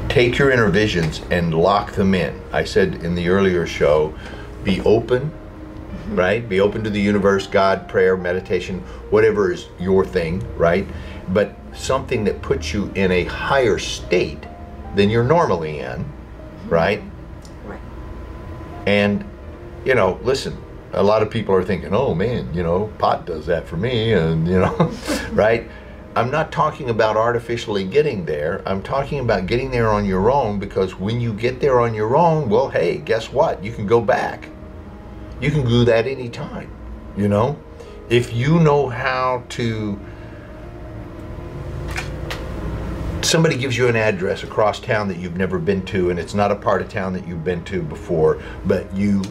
take your inner visions and lock them in. I said in the earlier show, be open, right? Be open to the universe, God, prayer, meditation, whatever is your thing, right? But something that puts you in a higher state than you're normally in, right? Right. And You know, listen, a lot of people are thinking, oh man, you know, pot does that for me, and you know, right? I'm not talking about artificially getting there. I'm talking about getting there on your own, because when you get there on your own, well, hey, guess what? You can go back. You can do that anytime, you know? If you know how to, somebody gives you an address across town that you've never been to, and it's not a part of town that you've been to before, but you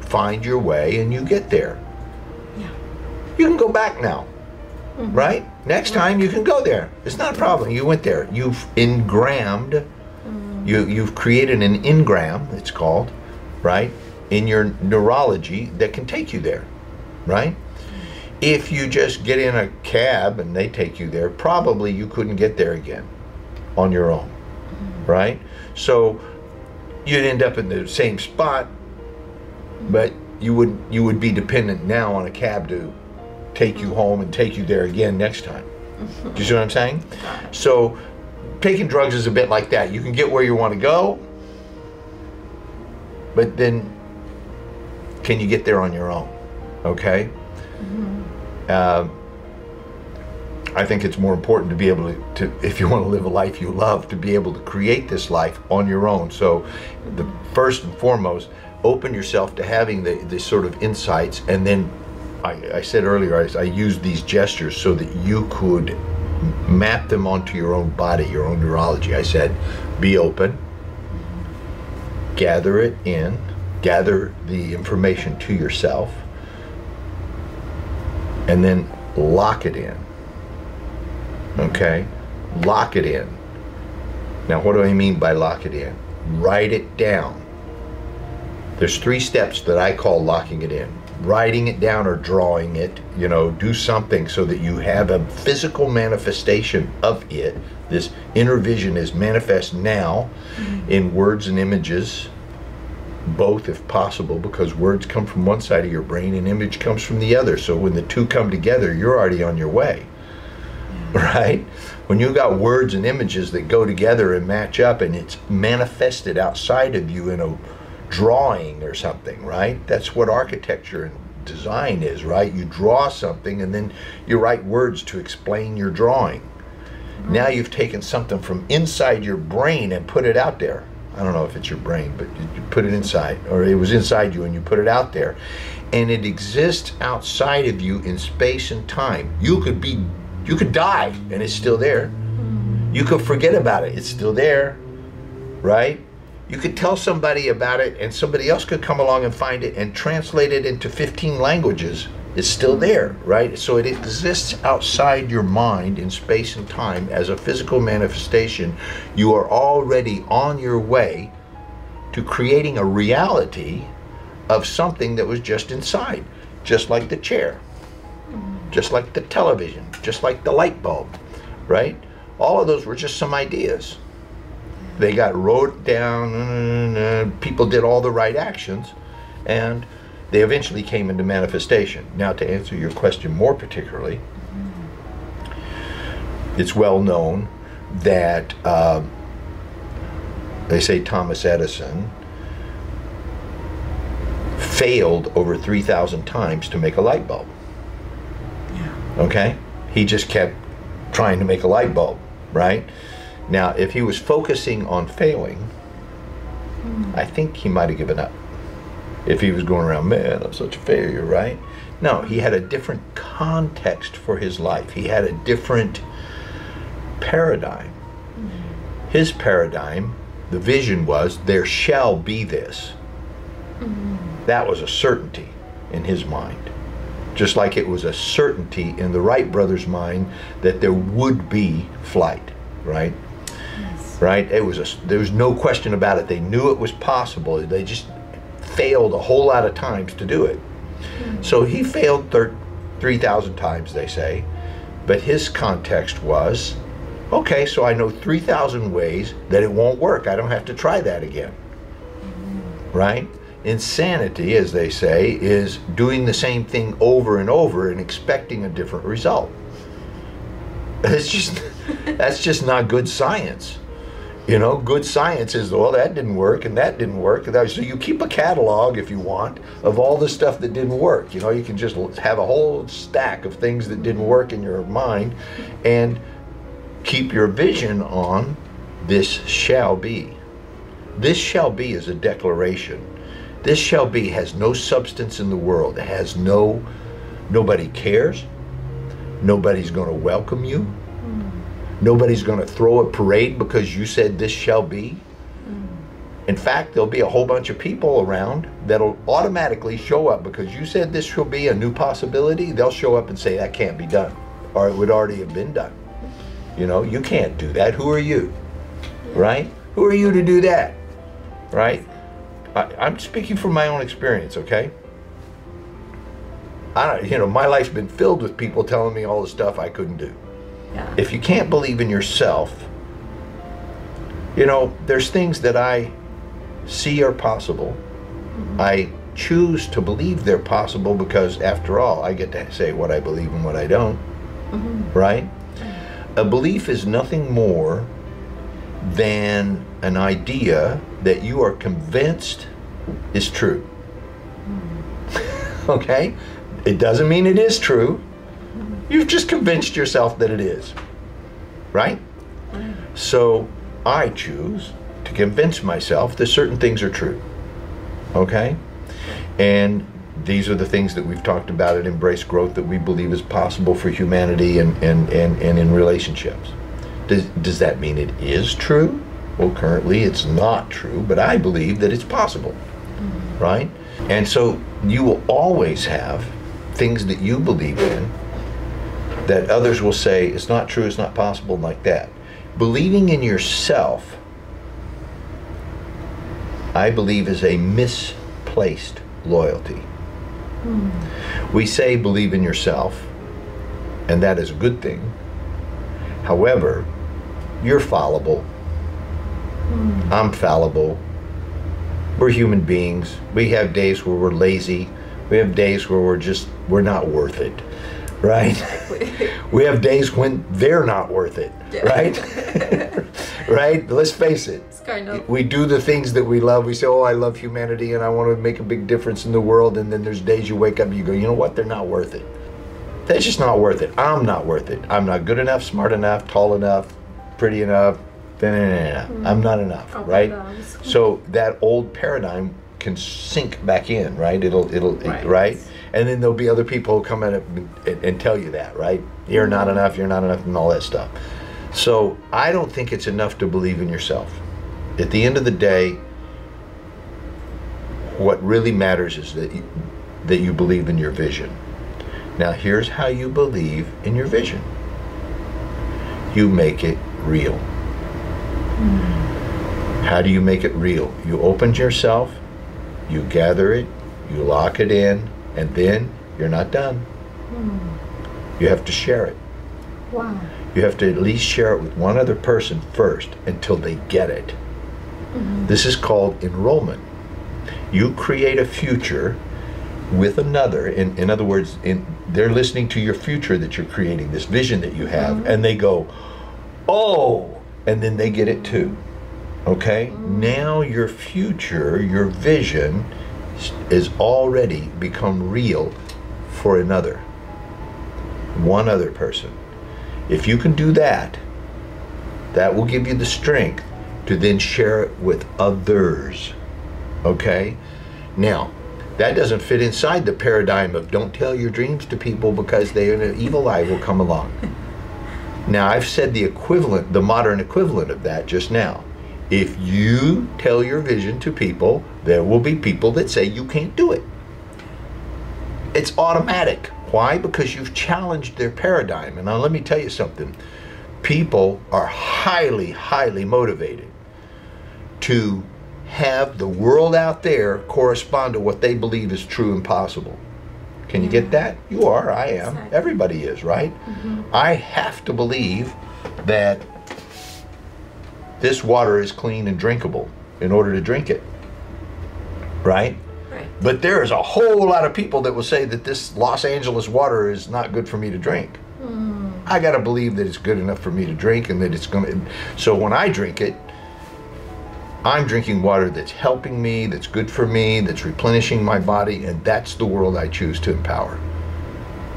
find your way and you get there. Yeah. You can go back now, right? Next time you can go there. It's not a problem. You went there. You've engrammed, you've created an engram, it's called, right, in your neurology that can take you there, right? If you just get in a cab and they take you there, probably you couldn't get there again on your own, right? So you'd end up in the same spot, but you would be dependent now on a cab to take you home and take you there again next time. Do you see what I'm saying? So taking drugs is a bit like that. You can get where you want to go, but then can you get there on your own? Okay? I think it's more important to be able to, if you want to live a life you love, to be able to create this life on your own. So the first and foremost, open yourself to having the sort of insights, and then I said earlier, I used these gestures so that you could map them onto your own body, your own neurology. I said, be open, gather it in, gather the information to yourself, and then lock it in. Okay? Lock it in. Now, what do I mean by lock it in? Write it down. There's 3 steps that I call locking it in. Writing it down or drawing it, you know, do something so that you have a physical manifestation of it. This inner vision is manifest now in words and images, both if possible, because words come from one side of your brain and image comes from the other. So when the two come together, you're already on your way, right? When you got words and images that go together and match up, and it's manifested outside of you in a drawing or something, right? That's what architecture and design is, right? You draw something and then you write words to explain your drawing. Now you've taken something from inside your brain and put it out there. I don't know if it's your brain, but you put it inside, or it was inside you and you put it out there, and it exists outside of you in space and time. You could die and it's still there. You could forget about it, it's still there, right? You could tell somebody about it and somebody else could come along and find it and translate it into 15 languages. It's still there, right? So it exists outside your mind in space and time as a physical manifestation. You are already on your way to creating a reality of something that was just inside, just like the chair, just like the television, just like the light bulb, right? All of those were just some ideas. They got wrote down, people did all the right actions, and they eventually came into manifestation. Now, to answer your question more particularly, it's well known that they say Thomas Edison failed over 3,000 times to make a light bulb. Yeah. Okay? He just kept trying to make a light bulb, right? Now, if he was focusing on failing, I think he might have given up. If he was going around, man, I'm such a failure, right? No, he had a different context for his life. He had a different paradigm. His paradigm, the vision was, there shall be this. That was a certainty in his mind. Just like it was a certainty in the Wright brothers' mind that there would be flight, right? Right? There was no question about it. They knew it was possible. They just failed a whole lot of times to do it. So he failed 3,000 times, they say. But his context was, okay, so I know 3,000 ways that it won't work. I don't have to try that again. Right? Insanity, as they say, is doing the same thing over and over and expecting a different result. That's just not good science. You know, good science is, well, that didn't work and that didn't work. So you keep a catalog, if you want, of all the stuff that didn't work. You know, you can just have a whole stack of things that didn't work in your mind and keep your vision on this shall be. This shall be is a declaration. This shall be has no substance in the world. It has nobody cares. Nobody's going to welcome you. Nobody's going to throw a parade because you said this shall be. In fact, there'll be a whole bunch of people around that'll automatically show up because you said this shall be a new possibility. They'll show up and say that can't be done, or it would already have been done. You know, you can't do that. Who are you? Right? Who are you to do that? Right? I'm speaking from my own experience, okay? My life's been filled with people telling me all the stuff I couldn't do. Yeah. If you can't believe in yourself, you know, there's things that I see are possible. I choose to believe they're possible because, after all, I get to say what I believe and what I don't, right? A belief is nothing more than an idea that you are convinced is true. Okay? It doesn't mean it is true. You've just convinced yourself that it is, right? So I choose to convince myself that certain things are true, okay? And these are the things that we've talked about at Embrace Growth that we believe is possible for humanity and in relationships. Does that mean it is true? Well, currently it's not true, but I believe that it's possible, right? And so you will always have things that you believe in that others will say, it's not true, it's not possible, like that. Believing in yourself, I believe, is a misplaced loyalty. We say believe in yourself, and that is a good thing. However, you're fallible. I'm fallible. We're human beings. We have days where we're lazy. We have days where we're not worth it. Right? We have days when they're not worth it, right? Right? Let's face it. It's kind of... We do the things that we love. We say, oh, I love humanity and I want to make a big difference in the world. And then there's days you wake up and you go, you know what? They're not worth it. That's just not worth it. I'm not worth it. I'm not good enough, smart enough, tall enough, pretty enough. I'm not enough, right? So that old paradigm can sink back in, right? It'll right? And then there'll be other people who come in and tell you that, right? You're not enough, and all that stuff. So I don't think it's enough to believe in yourself. At the end of the day, what really matters is that you believe in your vision. Now here's how you believe in your vision. You make it real. How do you make it real? You open yourself, you gather it, you lock it in, and then you're not done. You have to share it. Wow. You have to at least share it with one other person first until they get it. This is called enrollment. You create a future with another. In other words, they're listening to your future that you're creating, this vision that you have, and they go, oh, and then they get it too. Okay? Now your future, your vision, is already become real for another. One other person. If you can do that, that will give you the strength to then share it with others. Okay? Now, that doesn't fit inside the paradigm of don't tell your dreams to people because an evil eye will come along. Now, I've said the equivalent, the modern equivalent of that just now. If you tell your vision to people, there will be people that say you can't do it. It's automatic. Why? Because you've challenged their paradigm. And now let me tell you something. People are highly, highly motivated to have the world out there correspond to what they believe is true and possible. Can you get that? You are, I am. Exactly. Everybody is, right? I have to believe that this water is clean and drinkable in order to drink it, right? Right. But there is a whole lot of people that will say that this Los Angeles water is not good for me to drink. I got to believe that it's good enough for me to drink and that it's going to... So when I drink it, I'm drinking water that's helping me, that's good for me, that's replenishing my body, and that's the world I choose to empower.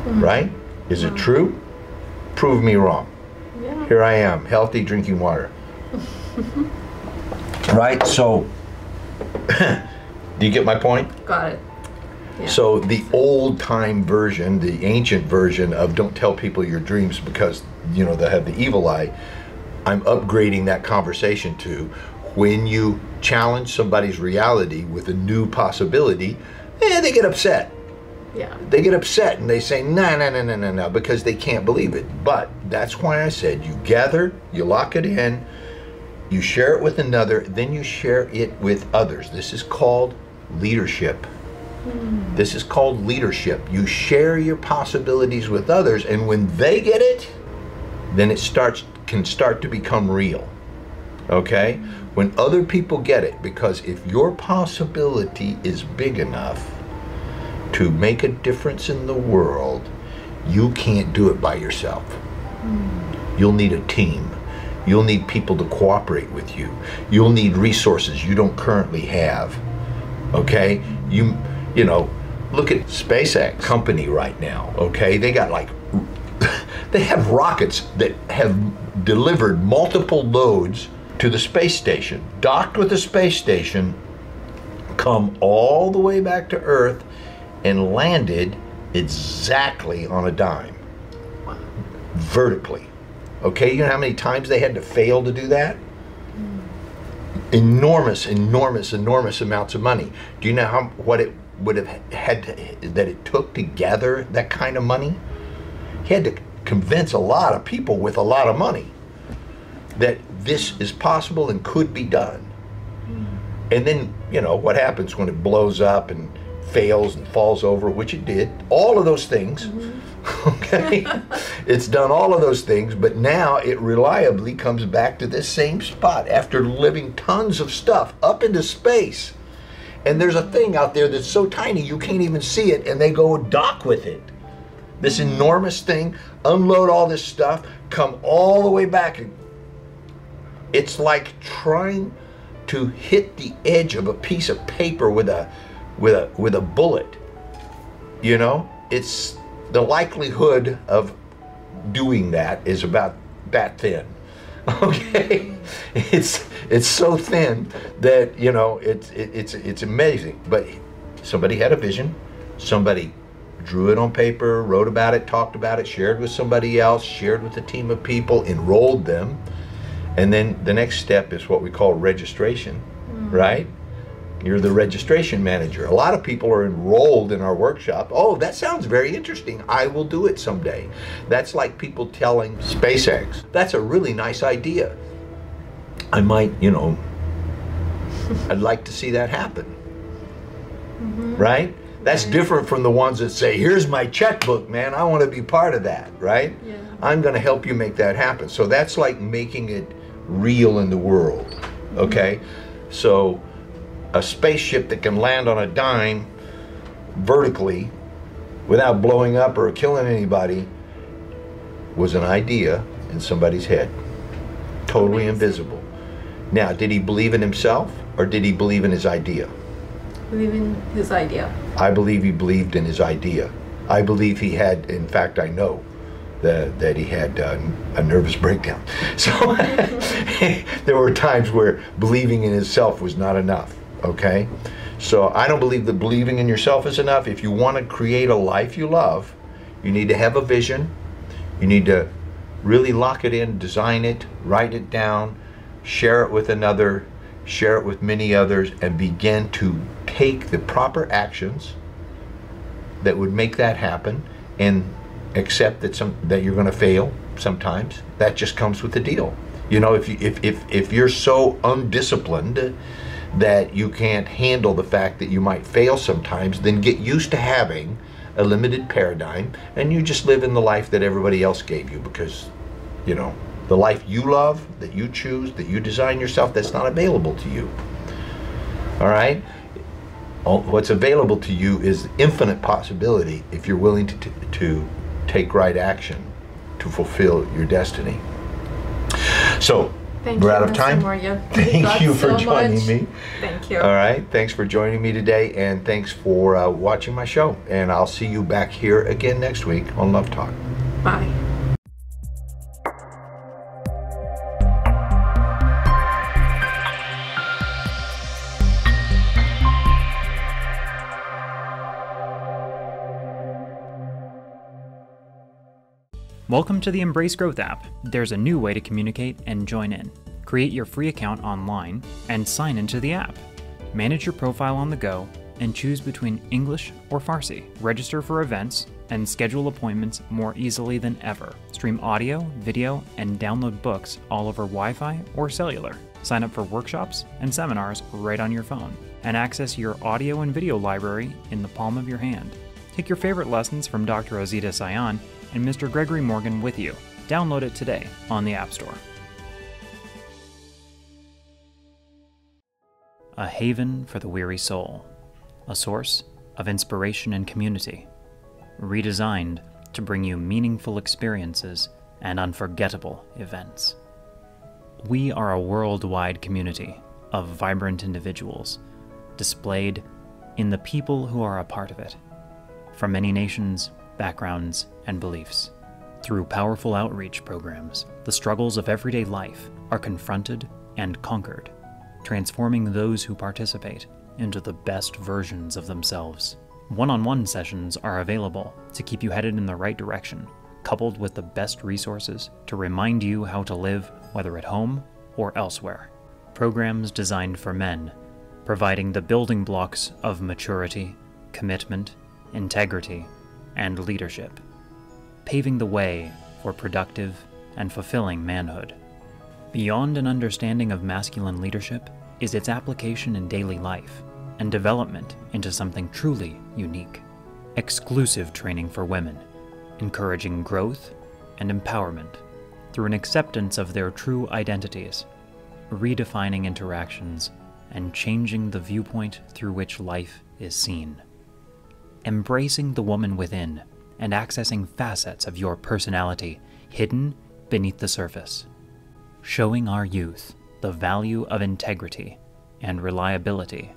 Right? Is it true? Prove me wrong. Yeah. Here I am, healthy, drinking water. Right? So, do you get my point? Got it. Yeah. So the old time version, the ancient version of don't tell people your dreams because, you know, they have the evil eye, I'm upgrading that conversation to when you challenge somebody's reality with a new possibility, they get upset. Yeah. They get upset and they say, no, because they can't believe it. But that's why I said you gather, you lock it in, you share it with another, then you share it with others. This is called leadership. This is called leadership. You share your possibilities with others, and when they get it, then it can start to become real. Okay? When other people get it, because if your possibility is big enough to make a difference in the world, you can't do it by yourself. You'll need a team. You'll need people to cooperate with you. You'll need resources you don't currently have. Okay? You know, look at SpaceX company right now, okay? They got like, they have rockets that have delivered multiple loads to the space station, docked with the space station, come all the way back to Earth, and landed exactly on a dime, vertically. Okay, you know how many times they had to fail to do that? Enormous amounts of money. Do you know what it would have had that it took to gather that kind of money? He had to convince a lot of people with a lot of money that this is possible and could be done. And then, you know, what happens when it blows up and fails and falls over, which it did, all of those things, okay? It's done all of those things, but now it reliably comes back to this same spot after living tons of stuff up into space. And there's a thing out there that's so tiny you can't even see it, and they go dock with it. This enormous thing, unload all this stuff, come all the way back. It's like trying to hit the edge of a piece of paper with a bullet. You know, it's the likelihood of doing that is about that thin. Okay, it's so thin that, you know, it's amazing. But somebody had a vision, somebody drew it on paper, wrote about it, talked about it, shared with somebody else, shared with a team of people, enrolled them, and then the next step is what we call registration, right? You're the registration manager. A lot of people are enrolled in our workshop. Oh, that sounds very interesting. I will do it someday. That's like people telling SpaceX, that's a really nice idea. I might, you know, I'd like to see that happen. Right? That's different from the ones that say, here's my checkbook, man. I want to be part of that, right? Yeah. I'm going to help you make that happen. So that's like making it real in the world, okay? So a spaceship that can land on a dime vertically without blowing up or killing anybody was an idea in somebody's head, totally invisible. Now, did he believe in himself or did he believe in his idea? Believe in his idea. I believe he believed in his idea. I believe he had, in fact, I know that he had a nervous breakdown. So there were times where believing in himself was not enough. Okay, so I don't believe that believing in yourself is enough. If you want to create a life you love, you need to have a vision. You need to really lock it in, design it, write it down, share it with another, share it with many others, and begin to take the proper actions that would make that happen, and accept that you're going to fail sometimes. That just comes with the deal. You know, if you're so undisciplined that you can't handle the fact that you might fail sometimes, then get used to having a limited paradigm and you just live in the life that everybody else gave you, because, you know, the life you love, that you choose, that you design yourself, that's not available to you. All right? What's available to you is infinite possibility if you're willing to take right action to fulfill your destiny. So Thank We're you, out of Mr. time. Morgan. Thank you for joining me. Thank you. All right. Thanks for joining me today, and thanks for watching my show. And I'll see you back here again next week on Love Talk. Bye. Welcome to the Embrace Growth app. There's a new way to communicate and join in. Create your free account online and sign into the app. Manage your profile on the go and choose between English or Farsi. Register for events and schedule appointments more easily than ever. Stream audio, video, and download books all over Wi-Fi or cellular. Sign up for workshops and seminars right on your phone. And access your audio and video library in the palm of your hand. Take your favorite lessons from Dr. Azita Sayan and Mr. Gregory Morgan with you. Download it today on the App Store. A haven for the weary soul. A source of inspiration and community. Redesigned to bring you meaningful experiences and unforgettable events. We are a worldwide community of vibrant individuals, displayed in the people who are a part of it, from many nations, backgrounds, and beliefs. Through powerful outreach programs, the struggles of everyday life are confronted and conquered, transforming those who participate into the best versions of themselves. One-on-one sessions are available to keep you headed in the right direction, coupled with the best resources to remind you how to live, whether at home or elsewhere. Programs designed for men, providing the building blocks of maturity, commitment, integrity, and leadership, paving the way for productive and fulfilling manhood. Beyond an understanding of masculine leadership is its application in daily life and development into something truly unique. Exclusive training for women, encouraging growth and empowerment through an acceptance of their true identities, redefining interactions, and changing the viewpoint through which life is seen. Embracing the woman within and accessing facets of your personality hidden beneath the surface. Showing our youth the value of integrity and reliability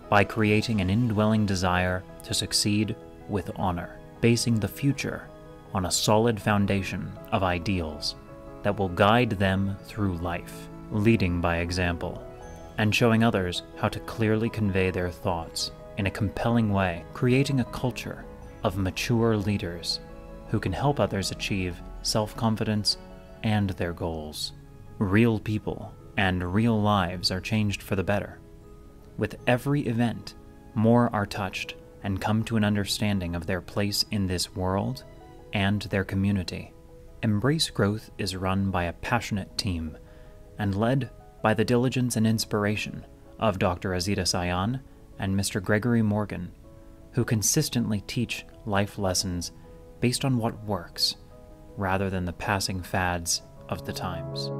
by creating an indwelling desire to succeed with honor, basing the future on a solid foundation of ideals that will guide them through life, leading by example, and showing others how to clearly convey their thoughts in a compelling way, creating a culture of mature leaders who can help others achieve self-confidence and their goals. Real people and real lives are changed for the better. With every event, more are touched and come to an understanding of their place in this world and their community. Embrace Growth is run by a passionate team and led by the diligence and inspiration of Dr. Azita Sayan and Mr. Gregory Morgan, who consistently teach life lessons based on what works, rather than the passing fads of the times.